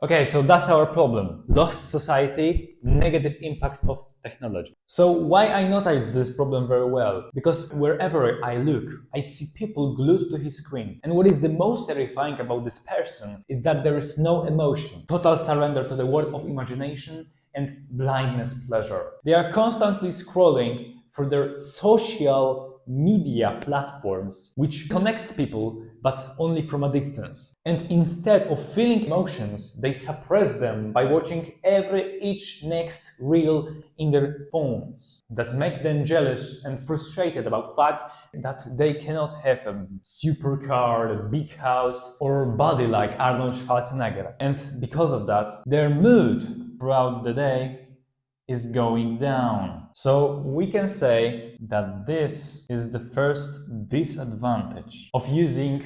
Okay, so that's our problem. Lost society, negative impact of technology. So why I notice this problem very well? Because wherever I look, I see people glued to his screen. And what is the most terrifying about this person is that there is no emotion, total surrender to the world of imagination and blindness pleasure. They are constantly scrolling through their social media platforms, which connects people but only from a distance. And instead of feeling emotions, they suppress them by watching each next reel in their phones that make them jealous and frustrated about the fact that they cannot have a supercar, a big house, or body like Arnold Schwarzenegger. And because of that, their mood throughout the day is going down. So we can say that this is the first disadvantage of using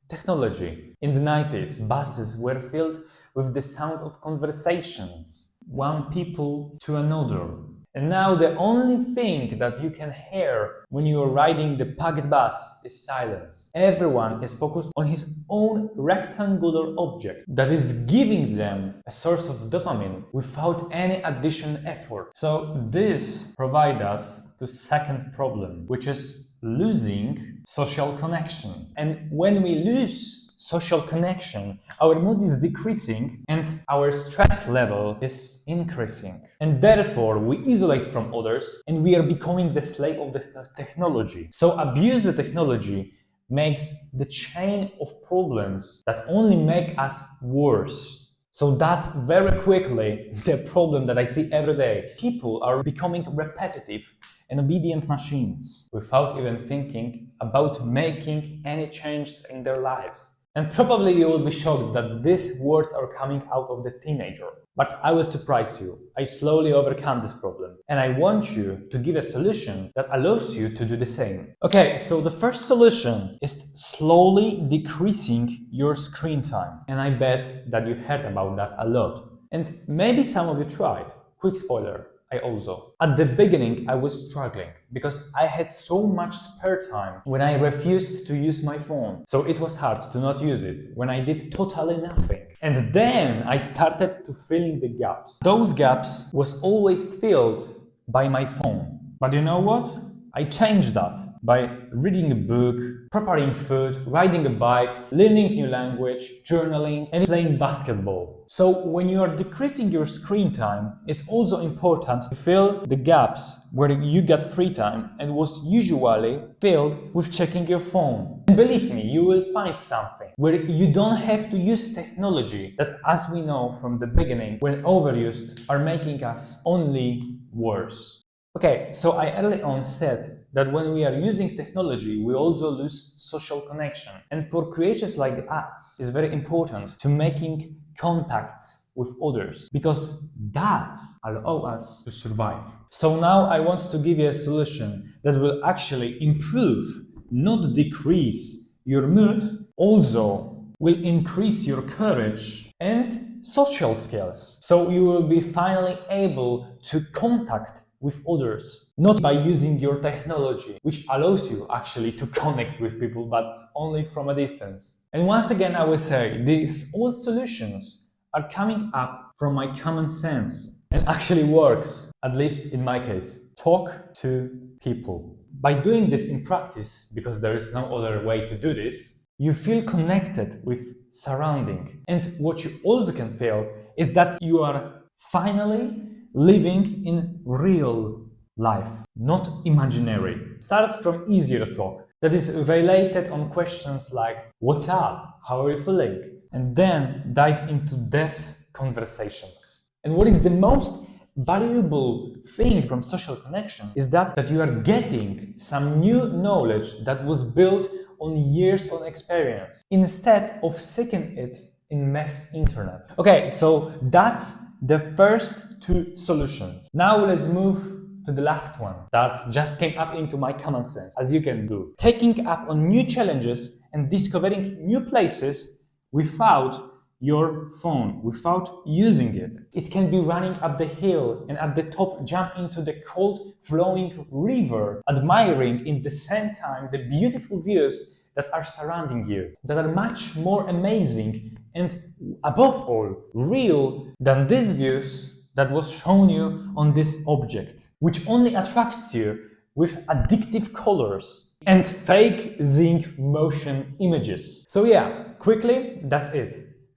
technology. In the 90s, buses were filled with the sound of conversations, one people to another. And now the only thing that you can hear when you are riding the packed bus is silence. Everyone is focused on his own rectangular object that is giving them a source of dopamine without any additional effort. So this provides us to second problem, which is losing social connection. And when we lose social connection, our mood is decreasing and our stress level is increasing. And therefore, we isolate from others and we are becoming the slave of the technology. So abuse the technology makes the chain of problems that only make us worse. So that's very quickly the problem that I see every day. People are becoming repetitive and obedient machines without even thinking about making any changes in their lives. And probably you will be shocked that these words are coming out of the teenager. But I will surprise you. I slowly overcome this problem. And I want you to give a solution that allows you to do the same. Okay, so the first solution is slowly decreasing your screen time. And I bet that you heard about that a lot. And maybe some of you tried. Quick spoiler. I also. At the beginning, I was struggling because I had so much spare time when I refused to use my phone. So it was hard to not use it when I did totally nothing. And then I started to fill the gaps. Those gaps was always filled by my phone. But you know what? I changed that by reading a book, preparing food, riding a bike, learning new language, journaling, and playing basketball. So when you are decreasing your screen time, it's also important to fill the gaps where you get free time and was usually filled with checking your phone. And believe me, you will find something where you don't have to use technology that, as we know from the beginning, when overused, are making us only worse. Okay, so I early on said that when we are using technology, we also lose social connection. And for creators like us, it's very important to making contacts with others because that allows us to survive. So now I want to give you a solution that will actually improve, not decrease your mood, also will increase your courage and social skills. So you will be finally able to contact with others, not by using your technology, which allows you actually to connect with people, but only from a distance. And once again, I will say these all solutions are coming up from my common sense and actually works, at least in my case. Talk to people. By doing this in practice, because there is no other way to do this, you feel connected with surrounding. And what you also can feel is that you are finally living in real life, not imaginary. Start from easier talk that is related on questions like what's up, how are you feeling, and then dive into depth conversations. And what is the most valuable thing from social connection is that you are getting some new knowledge that was built on years of experience instead of seeking it in mass internet. Okay, so that's the first two solutions. Now let's move to the last one that just came up into my common sense, as you can do. Taking up on new challenges and discovering new places without your phone, without using it. It can be running up the hill and at the top jump into the cold flowing river, admiring in the same time the beautiful views that are surrounding you, that are much more amazing and above all, real than these views that was shown you on this object, which only attracts you with addictive colors and fake zinc motion images. So yeah, quickly, that's it.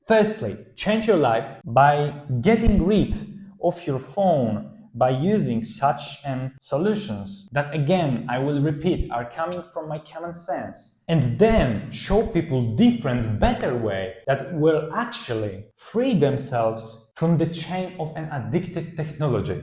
Firstly, change your life by getting rid of your phone by using such solutions that, again, I will repeat, are coming from my common sense, and then show people different, better way that will actually free themselves from the chain of an addictive technology.